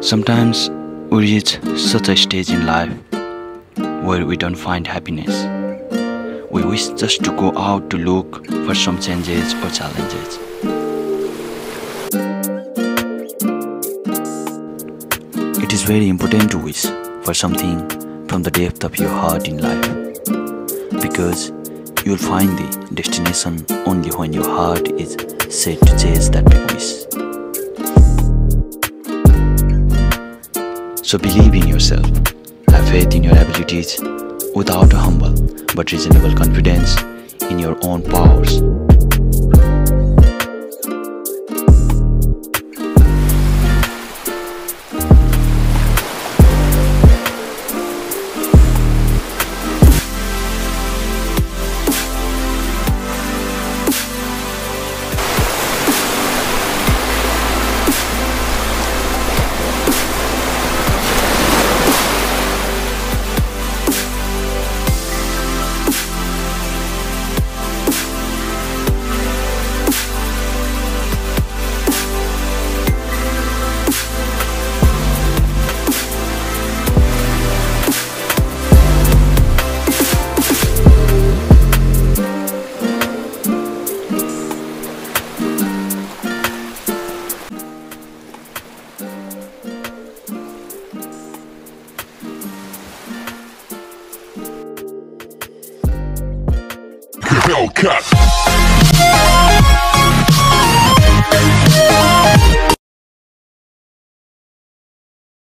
Sometimes we reach such a stage in life where we don't find happiness. We wish just to go out to look for some changes or challenges. It is very important to wish for something from the depth of your heart in life, because you will find the destination only when your heart is set to chase that wish. So believe in yourself, have faith in your abilities without a humble but reasonable confidence in your own powers. Hellcat.